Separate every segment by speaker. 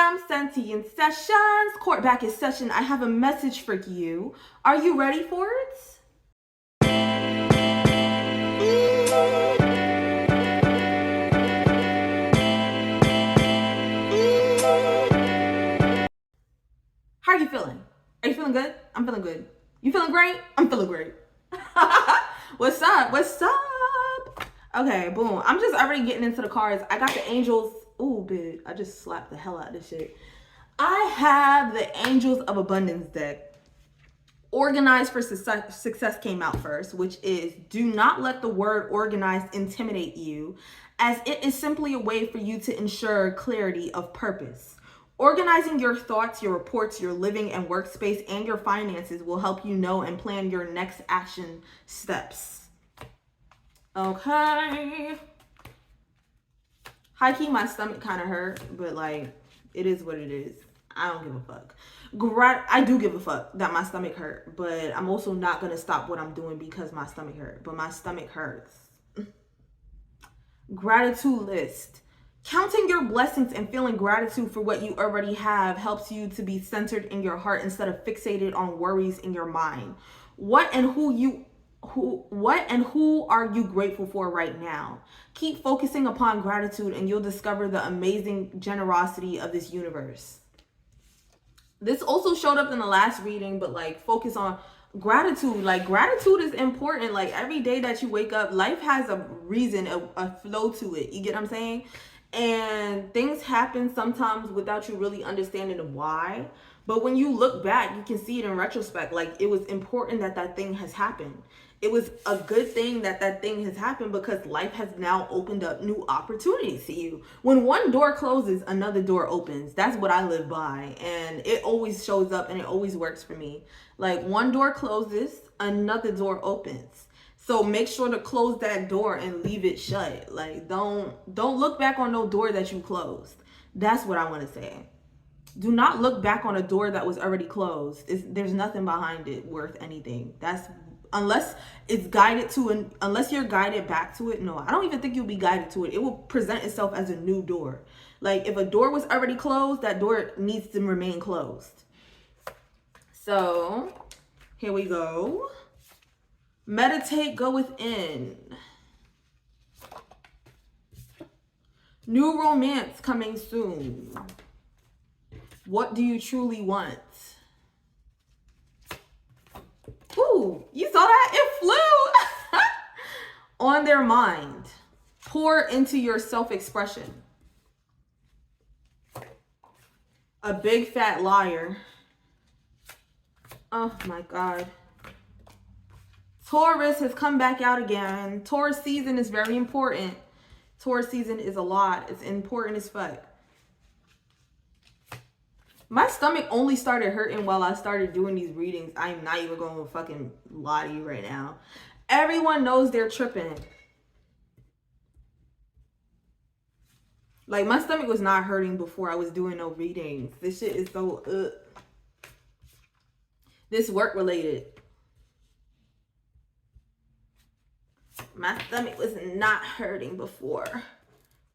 Speaker 1: Welcome, Sentient Sessions. Court back in session. I have a message for you. Are you ready for it? How are you feeling? Are you feeling good? I'm feeling good. You feeling great? I'm feeling great. What's up? What's up? Okay, boom. I'm just already getting into the cards. I got the angels. Ooh, bitch. I just slapped the hell out of this shit. I have the Angels of Abundance deck. Organized for Success came out first, which is do not let the word organized intimidate you, as it is simply a way for you to ensure clarity of purpose. Organizing your thoughts, your reports, your living and workspace, and your finances will help you know and plan your next action steps. Okay. High key, my stomach kind of hurt, but like, it is what it is. I don't give a fuck. I do give a fuck that my stomach hurt, but I'm also not going to stop what I'm doing because my stomach hurt. But my stomach hurts. Gratitude list. Counting your blessings and feeling gratitude for what you already have helps you to be centered in your heart instead of fixated on worries in your mind. What and who are you grateful for right now? Keep focusing upon gratitude and you'll discover the amazing generosity of this universe. This also showed up in the last reading, but like focus on gratitude. Like gratitude is important. Like every day that you wake up, life has a reason, a flow to it. You get what I'm saying? And things happen sometimes without you really understanding why. But when you look back, you can see it in retrospect. Like it was important that that thing has happened. It was a good thing that that thing has happened because life has now opened up new opportunities to you. When one door closes, another door opens. That's what I live by. And it always shows up and it always works for me. Like one door closes, another door opens. So make sure to close that door and leave it shut. Like don't look back on no door that you closed. That's what I want to say. Do not look back on a door that was already closed. There's nothing behind it worth anything. That's unless it's guided to unless you're guided back to it. No, I don't even think you'll be guided to it. It will present itself as a new door. Like if a door was already closed, that door needs to remain closed. So here we go. Meditate, go within. New romance coming soon. What do you truly want? Ooh, you saw that? It flew. On their mind. Pour into your self-expression. A big fat liar. Oh my God. Taurus has come back out again. Taurus season is very important. Taurus season is a lot. It's important as fuck. My stomach only started hurting while I started doing these readings. I'm not even going to fucking lie to you right now. Everyone knows they're tripping. Like my stomach was not hurting before I was doing no readings. This shit is so This work related. My stomach was not hurting before.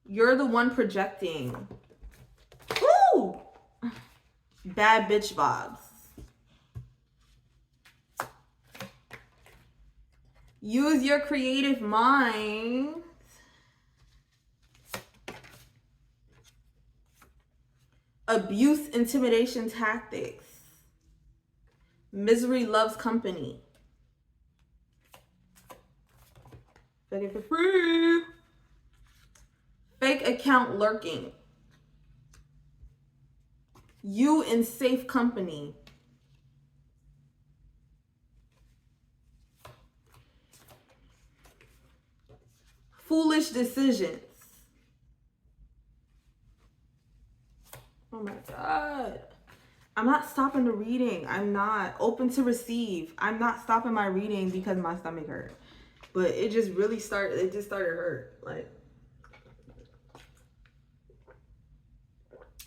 Speaker 1: You're the one projecting. Ooh! Bad bitch vibes. Use your creative mind. Abuse, intimidation tactics. Misery loves company. Take it for free. Fake account lurking. You in safe company. Foolish decisions. Oh my God. I'm not stopping the reading. I'm not open to receive. I'm not stopping my reading because my stomach hurt. But it just really started, it just started hurt. Like,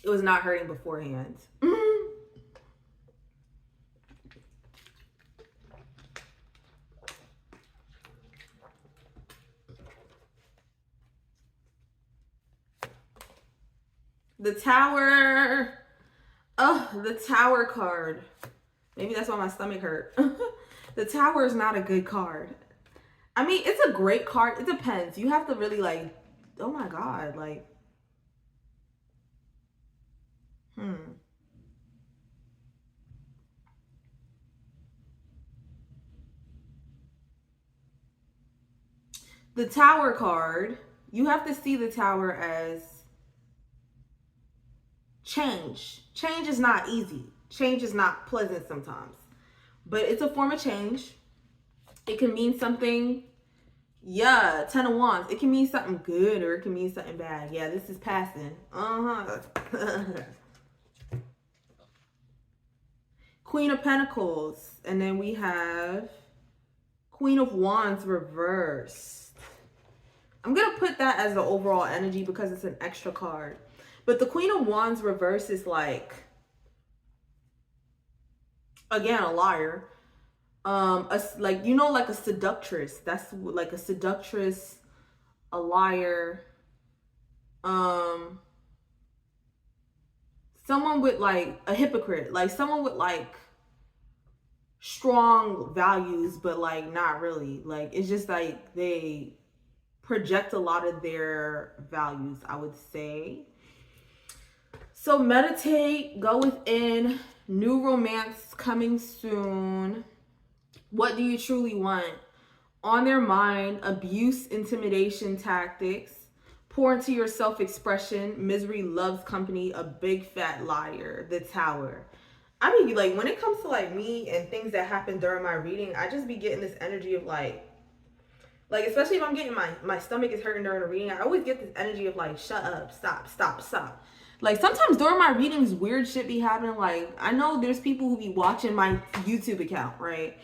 Speaker 1: it was not hurting beforehand. The Tower. Oh, the Tower card. Maybe that's why my stomach hurt. The Tower is not a good card. I mean, it's a great card. It depends. You have to really like, oh my God, like, The Tower card, you have to see the Tower as change. Change is not easy. Change is not pleasant sometimes. But it's a form of change. It can mean something, yeah, 10 of Wands. It can mean something good or it can mean something bad. Yeah, this is passing. Queen of Pentacles. And then we have Queen of Wands reversed. I'm going to put that as the overall energy because it's an extra card. But the Queen of Wands reverse is like, again, a liar. Like, you know, like a seductress. That's like a seductress, a liar. Someone with like a hypocrite. Like someone with like strong values, but like not really. Like it's just like they project a lot of their values, I would say. So meditate, go within, new romance coming soon. What do you truly want? On their mind, abuse, intimidation tactics, pour into your self-expression, misery loves company, a big fat liar, the Tower. I mean, like when it comes to like me and things that happen during my reading, I just be getting this energy of like especially if I'm getting my stomach is hurting during the reading, I always get this energy of like, shut up, stop. Like sometimes during my readings, weird shit be happening. Like I know there's people who be watching my YouTube account, right?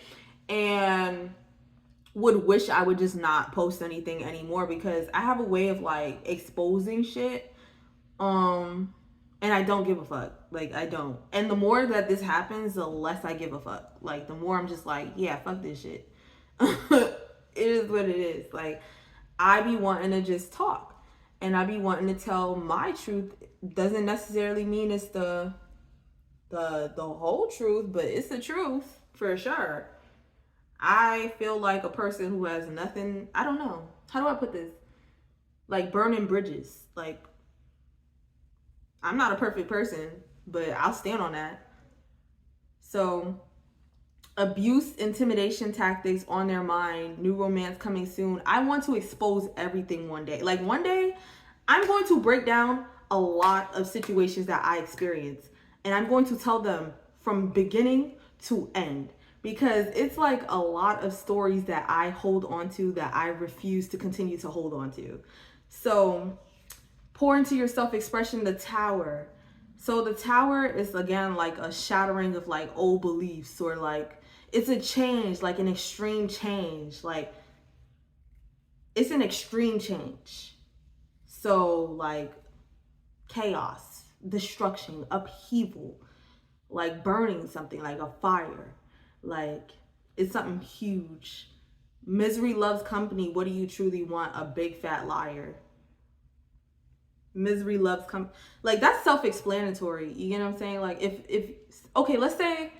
Speaker 1: And would wish I would just not post anything anymore because I have a way of like exposing shit. And I don't give a fuck. Like I don't. And the more that this happens, the less I give a fuck. Like the more I'm just like, yeah, fuck this shit. It is what it is. Like I be wanting to just talk and I be wanting to tell my truth. Doesn't necessarily mean it's the whole truth, but it's the truth for sure. I feel like a person who has nothing, I don't know. How do I put this? Like burning bridges. Like I'm not a perfect person, but I'll stand on that. So abuse, intimidation tactics on their mind, new romance coming soon. I want to expose everything one day. Like one day, I'm going to break down a lot of situations that I experience. And I'm going to tell them from beginning to end. Because it's like a lot of stories that I hold on to that I refuse to continue to hold on to. So pour into your self-expression, the Tower. So the Tower is again like a shattering of like old beliefs, or like it's a change, like an extreme change. Like it's an extreme change. So like chaos, destruction, upheaval, like burning something, like a fire. Like it's something huge. Misery loves company. What do you truly want? A big fat liar. Misery loves company. Like that's self-explanatory. You get what I'm saying? Like if okay, let's say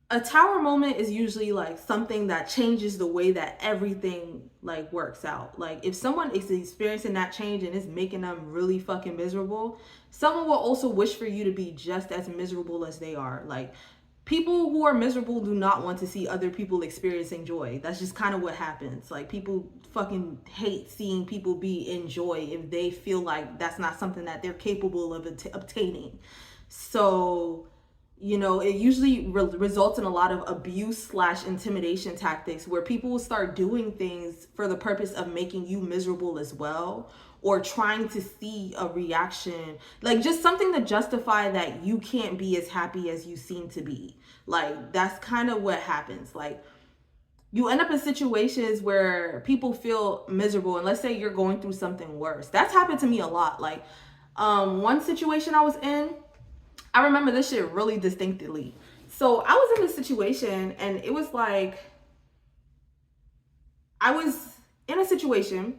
Speaker 1: a Tower moment is usually like something that changes the way that everything like works out. Like if someone is experiencing that change and it's making them really fucking miserable, someone will also wish for you to be just as miserable as they are. Like people who are miserable do not want to see other people experiencing joy. That's just kind of what happens. Like people fucking hate seeing people be in joy if they feel like that's not something that they're capable of obtaining. So you know, it usually results in a lot of abuse / intimidation tactics where people will start doing things for the purpose of making you miserable as well, or trying to see a reaction, like just something to justify that you can't be as happy as you seem to be. Like that's kind of what happens. Like you end up in situations where people feel miserable, and let's say you're going through something worse. That's happened to me a lot. Like one situation I was in, I remember this shit really distinctly. So I was in this situation and it was like, I was in a situation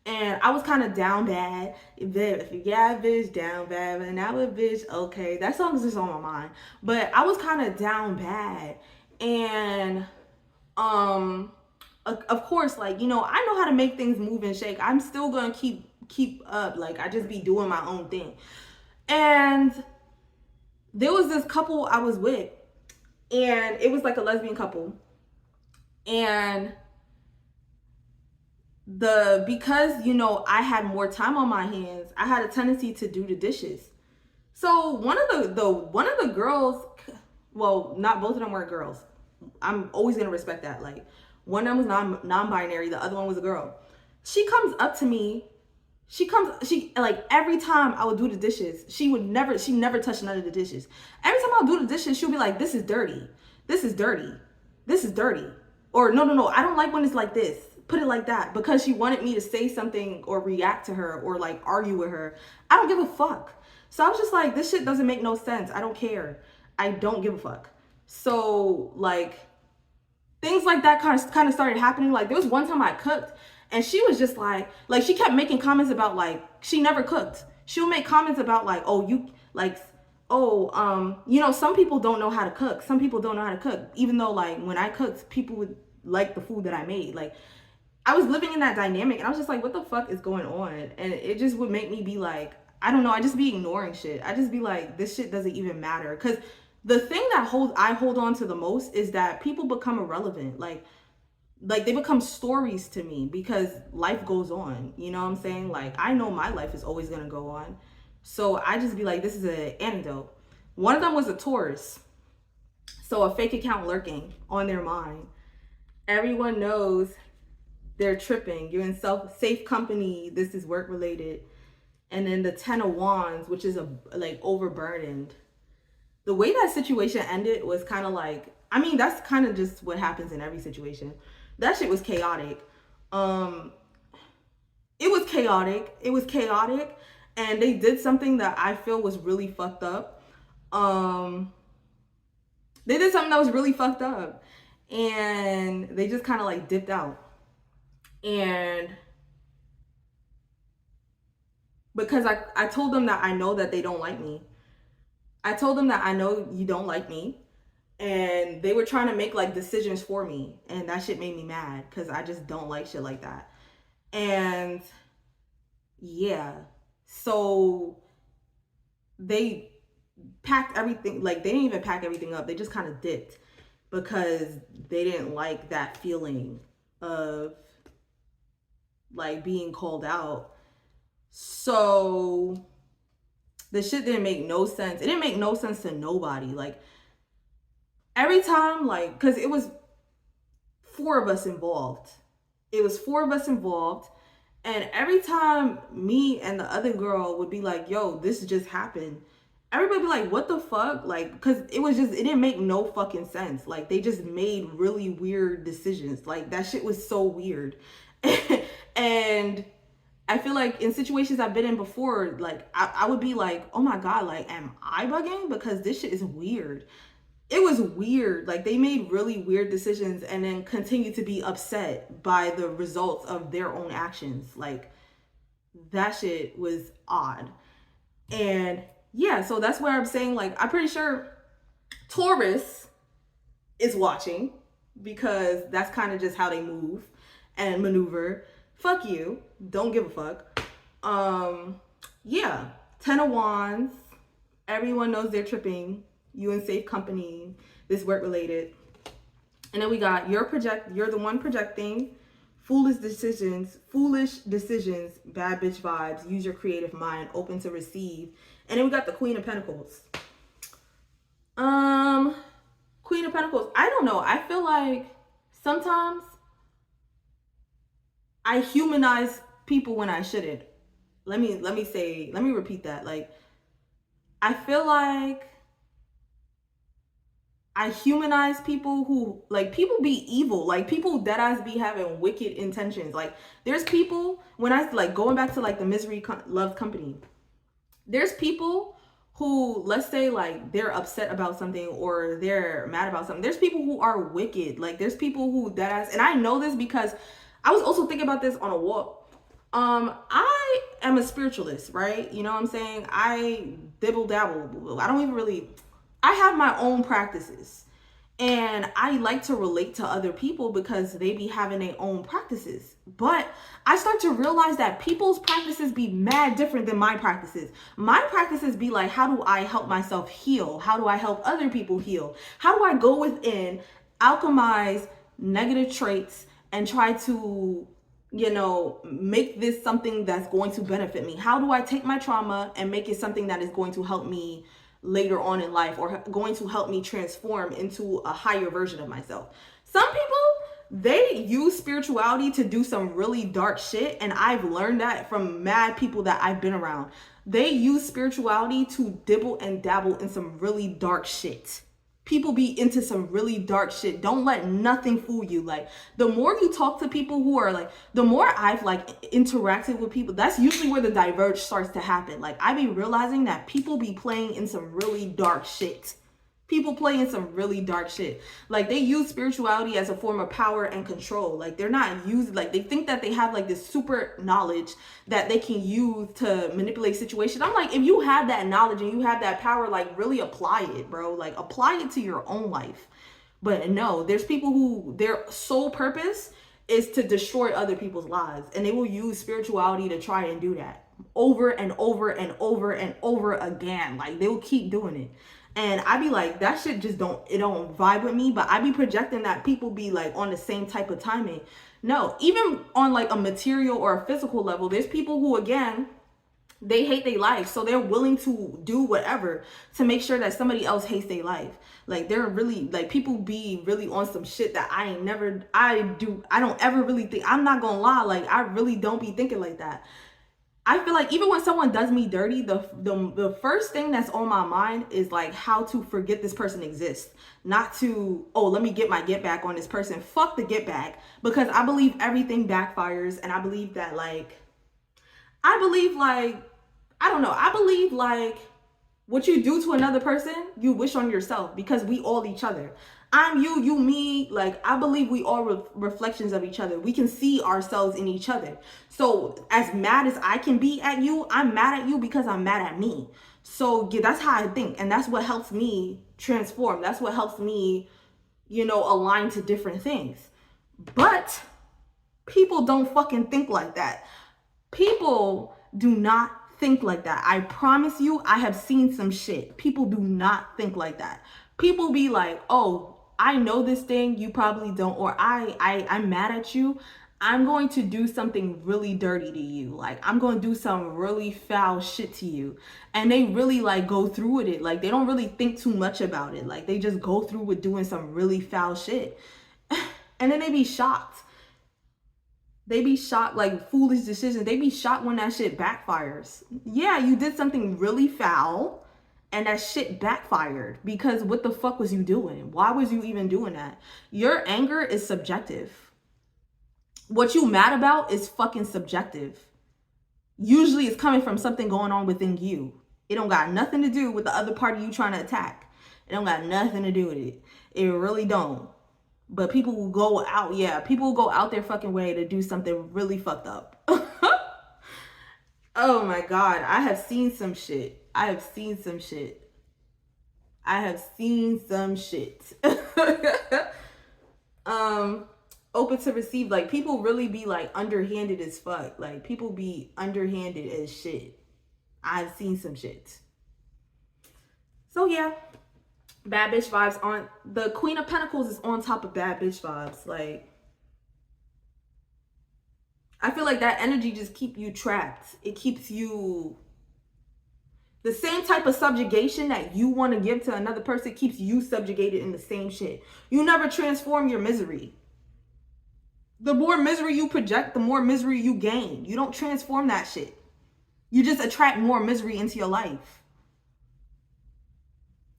Speaker 1: And I was kind of down bad. If you got bitch down bad, and now a bitch, okay. That song is just on my mind. But I was kind of down bad. And of course, like, you know, I know how to make things move and shake. I'm still gonna keep up. Like, I just be doing my own thing. And there was this couple I was with, and it was like a lesbian couple. And because, you know, I had more time on my hands, I had a tendency to do the dishes. So one of the girls, well, not both of them were girls. I'm always gonna respect that. Like, one of them was non-binary, the other one was a girl. She comes up to me. She like, every time I would do the dishes, she never touched none of the dishes. Every time I would do the dishes, she'll be like, "This is dirty. This is dirty. This is dirty." Or, no, I don't like when it's like this. Put it like that, because she wanted me to say something or react to her or like argue with her. I don't give a fuck. So I was just like, this shit doesn't make no sense. I don't care. I don't give a fuck. So like, things like that kind of started happening. Like, there was one time I cooked, and she was just like she kept making comments about, like, she never cooked. She'll make comments about, like, oh, you, like, oh, you know, some people don't know how to cook. Some people don't know how to cook. Even though, like, when I cooked, people would like the food that I made. Like, I was living in that dynamic, and I was just like, what the fuck is going on? And it just would make me be like, I don't know, I just be ignoring shit. I just be like, this shit doesn't even matter. Because the thing that I hold on to the most is that people become irrelevant. Like they become stories to me, because life goes on. You know what I'm saying? Like, I know my life is always gonna go on. So I just be like, this is an anecdote. One of them was a Taurus. So a fake account lurking on their mind. Everyone knows they're tripping. You're in safe company. This is work related. And then the 10 of Wands, which is like overburdened. The way that situation ended was kind of like, I mean, that's kind of just what happens in every situation. That shit was chaotic. It was chaotic. It was chaotic. And they did something that I feel was really fucked up. They did something that was really fucked up. And they just kind of like dipped out. And because I told them that I know that they don't like me. I told them that I know you don't like me. And they were trying to make like decisions for me. And that shit made me mad, because I just don't like shit like that. And yeah. So they packed everything. Like, they didn't even pack everything up. They just kind of dipped, because they didn't like that feeling of like being called out. So the shit didn't make no sense. It didn't make no sense to nobody. Like, every time, like, because it was 4 of us involved. It was 4 of us involved. And every time me and the other girl would be like, yo, this just happened, everybody be like, what the fuck? Like, because it didn't make no fucking sense. Like, they just made really weird decisions. Like, that shit was so weird. And I feel like in situations I've been in before, like, I would be like, oh my God, like, am I bugging? Because this shit is weird. It was weird. Like, they made really weird decisions and then continue to be upset by the results of their own actions. Like, that shit was odd. And yeah, so that's where I'm saying, like, I'm pretty sure Taurus is watching, because that's kind of just how they move and maneuver. Fuck you. Don't give a fuck. Yeah. 10 of Wands. Everyone knows they're tripping. You in safe company. This work related. And then we got you're the one projecting. Foolish decisions, bad bitch vibes, use your creative mind, open to receive. And then we got the Queen of Pentacles. Queen of Pentacles. I don't know. I feel like sometimes I humanize people when I shouldn't. Let me repeat that. Like, I feel like I humanize people who, like, people be evil. Like, people deadass be having wicked intentions. Like, there's people, when I, like, going back to, like, the Misery Loves Company, there's people who, let's say, like, they're upset about something or they're mad about something. There's people who are wicked. Like, there's people who deadass, and I know this because I was also thinking about this on a walk. I am a spiritualist, right? You know what I'm saying? I dibble dabble. I don't even really, I have my own practices. And I like to relate to other people because they be having their own practices. But I start to realize that people's practices be mad different than my practices. My practices be like, how do I help myself heal? How do I help other people heal? How do I go within, alchemize negative traits, and try to, you know, make this something that's going to benefit me? How do I take my trauma and make it something that is going to help me later on in life, or going to help me transform into a higher version of myself? Some people, they use spirituality to do some really dark shit, and I've learned that from mad people that I've been around. They use spirituality to dibble and dabble in some really dark shit. People be into some really dark shit. Don't let nothing fool you. Like, the more you talk to people who are like, the more I've like interacted with people, that's usually where the diverge starts to happen. Like, I be realizing that people be playing in some really dark shit. People play in some really dark shit. Like, they use spirituality as a form of power and control. Like, they're not used, like, they think that they have like this super knowledge that they can use to manipulate situations. I'm like, if you have that knowledge and you have that power, like, really apply it, bro. Like, apply it to your own life. But no, there's people who their sole purpose is to destroy other people's lives, and they will use spirituality to try and do that over and over and over and over again. Like, they will keep doing it. And I be like, that shit just don't vibe with me. But I be projecting that people be like on the same type of timing. No, even on like a material or a physical level, there's people who, again, they hate their life, so they're willing to do whatever to make sure that somebody else hates their life. Like, they're really, like, people be really on some shit that I don't ever really think. I'm not gonna lie, like, I really don't be thinking like that. I feel like even when someone does me dirty, the first thing that's on my mind is like how to forget this person exists. Not to, oh, let me get my get back on this person. Fuck the get back. Because I believe everything backfires, and I believe that I don't know. I believe like what you do to another person, you wish on yourself, because we all each other. I'm you, you, me. Like, I believe we all reflections of each other. We can see ourselves in each other. So as mad as I can be at you, I'm mad at you because I'm mad at me. So yeah, that's how I think. And that's what helps me transform. That's what helps me, you know, align to different things. But people don't fucking think like that. People do not think like that. I promise you, I have seen some shit. People do not think like that. People be like, oh, I know this thing, you probably don't, or I'm mad at you. I'm going to do something really dirty to you. Like, I'm going to do some really foul shit to you. And they really like go through with it. Like, they don't really think too much about it. Like, they just go through with doing some really foul shit. And then they be shocked. They be shocked, like foolish decisions. They be shocked when that shit backfires. Yeah, you did something really foul and that shit backfired, because what the fuck was you doing? Why was you even doing that? Your anger is subjective. What you mad about is fucking subjective. Usually it's coming from something going on within you. It don't got nothing to do with the other party you trying to attack. It don't got nothing to do with it. It really don't. But people will go out, people will go out their fucking way to do something really fucked up. Oh my God, I have seen some shit. Open to receive. Like, people really be like underhanded as fuck. Like, people be underhanded as shit. I've seen some shit. So yeah. Bad bitch vibes on. The Queen of Pentacles is on top of bad bitch vibes. Like, I feel like that energy just keep you trapped. It keeps you, the same type of subjugation that you want to give to another person keeps you subjugated in the same shit. You never transform your misery. The more misery you project, the more misery you gain. You don't transform that shit. You just attract more misery into your life.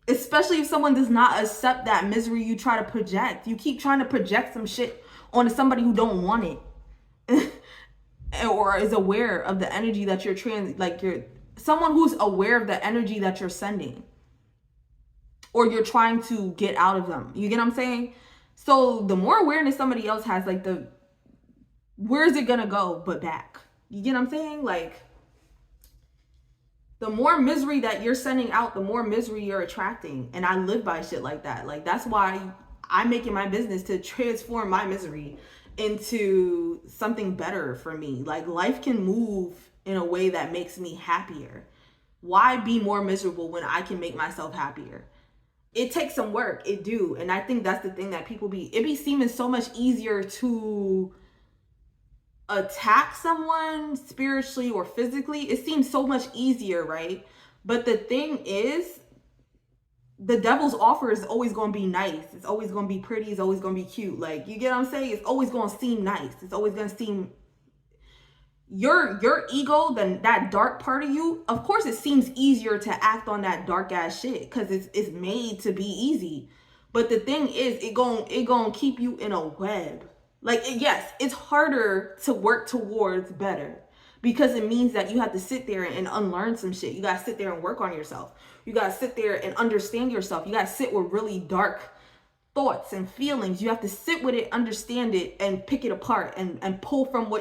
Speaker 1: Especially if someone does not accept that misery you try to project. You keep trying to project some shit onto somebody who don't want it. Or is aware of the energy that you're someone who's aware of the energy that you're sending. Or you're trying to get out of them. You get what I'm saying? So the more awareness somebody else has, like, where is it gonna go but back? You get what I'm saying? Like, the more misery that you're sending out, the more misery you're attracting. And I live by shit like that. Like, that's why I'm making my business to transform my misery into something better for me. Like, life can move in a way that makes me happier. Why be more miserable when I can make myself happier? It takes some work, it do. And I think that's the thing that people it be seeming so much easier to attack someone spiritually or physically. It seems so much easier, right? But the thing is, the devil's offer is always going to be nice. It's always going to be pretty. It's always going to be cute. Like, you get what I'm saying? It's always going to seem nice. It's always going to seem, your ego, then that dark part of you, of course it seems easier to act on that dark ass shit because it's made to be easy. But the thing is, it gon' keep you in a web. Like, yes, it's harder to work towards better because it means that you have to sit there and unlearn some shit. You gotta sit there and work on yourself. You gotta sit there and understand yourself. You gotta sit with really dark thoughts and feelings. You have to sit with it, understand it, and pick it apart and pull from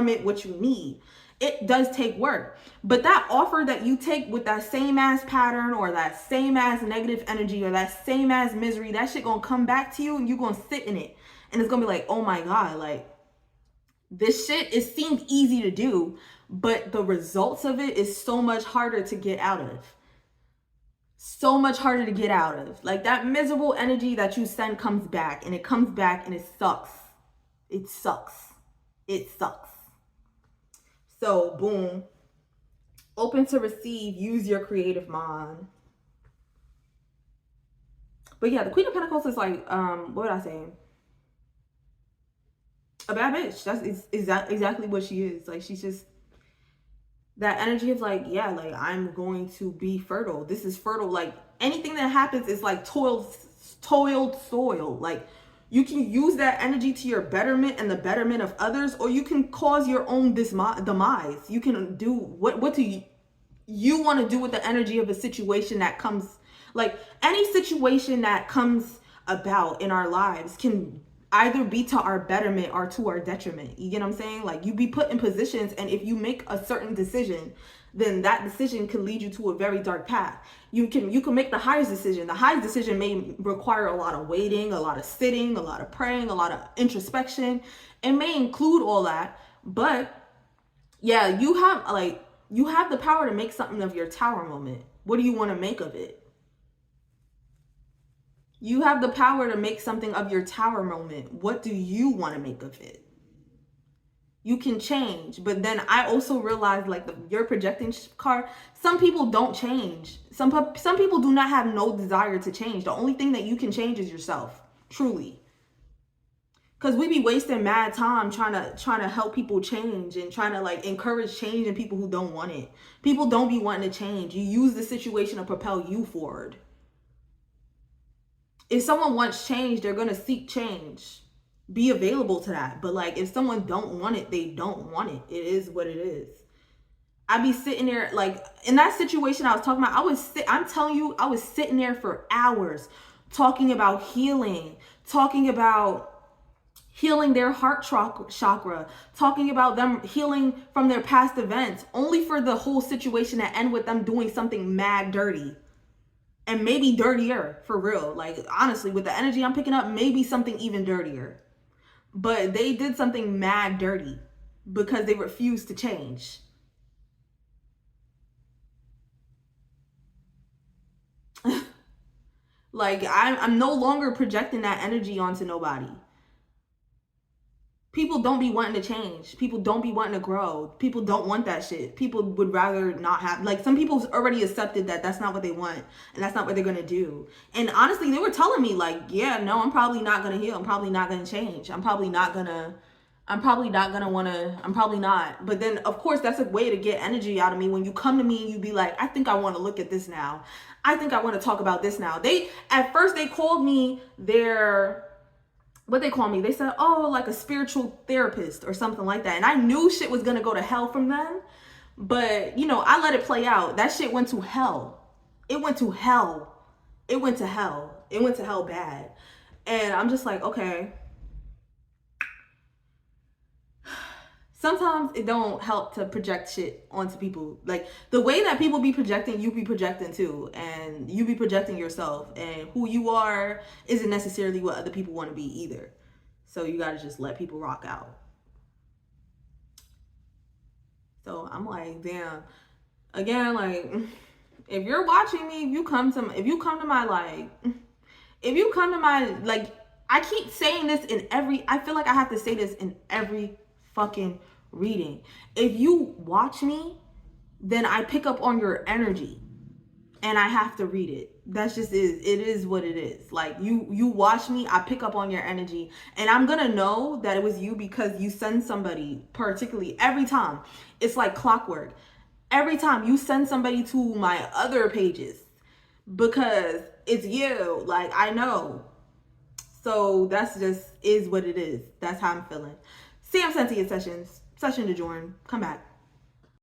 Speaker 1: it what you need. It does take work. But that offer that you take with that same ass pattern or that same ass negative energy or that same ass misery, that shit gonna come back to you and you're gonna sit in it. And it's gonna be like, oh my God, like, this shit, it seems easy to do, but the results of it is so much harder to get out of. So much harder to get out of. Like, that miserable energy that you send comes back, and it comes back and it sucks. It sucks. It sucks. So, boom. Open to receive. Use your creative mind. But yeah, the Queen of Pentacles is like, what would I say? A bad bitch. That's exactly what she is. Like, she's just that energy of like, yeah, like, I'm going to be fertile. This is fertile. Like, anything that happens is like toiled soil. Like, you can use that energy to your betterment and the betterment of others, or you can cause your own demise. You can do what do you want to do with the energy of a situation that comes, like, any situation that comes about in our lives can either be to our betterment or to our detriment. You get what I'm saying? Like, you be put in positions, and if you make a certain decision, then that decision can lead you to a very dark path. You can make the highest decision. The highest decision may require a lot of waiting, a lot of sitting, a lot of praying, a lot of introspection. It may include all that, but yeah, you have the power to make something of your tower moment. What do you want to make of it? You have the power to make something of your tower moment. What do you want to make of it? You can change. But then I also realized, like, your projecting card, some people don't change. Some people do not have no desire to change. The only thing that you can change is yourself, truly. Because we be wasting mad time trying to help people change and trying to, like, encourage change in people who don't want it. People don't be wanting to change. You use the situation to propel you forward. If someone wants change, they're going to seek change. Be available to that. But, like, if someone don't want it, they don't want it. It is what it is. I be sitting there, like, in that situation I was talking about, I'm telling you, I was sitting there for hours talking about healing, talking about healing their heart chakra, talking about them healing from their past events, only for the whole situation to end with them doing something mad dirty. And maybe dirtier, for real. Like, honestly, with the energy I'm picking up, maybe something even dirtier. But they did something mad dirty because they refused to change. Like, I'm no longer projecting that energy onto nobody. People don't be wanting to change. People don't be wanting to grow. People don't want that shit. People would rather not have, like, some people's already accepted that that's not what they want and that's not what they're going to do. And honestly, they were telling me, like, yeah, no, I'm probably not going to heal. I'm probably not going to change. I'm probably not. But then, of course, that's a way to get energy out of me. When you come to me and you be like, I think I want to look at this now. I think I want to talk about this now. At first they called me they said, oh, like a spiritual therapist or something like that. And I knew shit was going to go to hell from them. But, you know, I let it play out. That shit went to hell. It went to hell. It went to hell. It went to hell bad. And I'm just like, okay. sometimes it don't help to project shit onto people. Like the way that people be projecting, you be projecting too, and you be projecting yourself, and who you are isn't necessarily what other people want to be either. So you gotta just let people rock out. So I'm like, damn. Again, like, if you're watching me, if you come to my like, I keep saying this in every, I feel like I have to say this in every fucking reading. If you watch me, then I pick up on your energy and I have to read it. That's just it is what it is. Like you watch me, I pick up on your energy, and I'm gonna know that it was you because you send somebody, particularly every time. It's like clockwork. Every time you send somebody to my other pages because it's you. Like, I know. So that's just is what it is. That's how I'm feeling. Sam sent to your session to join. Come back.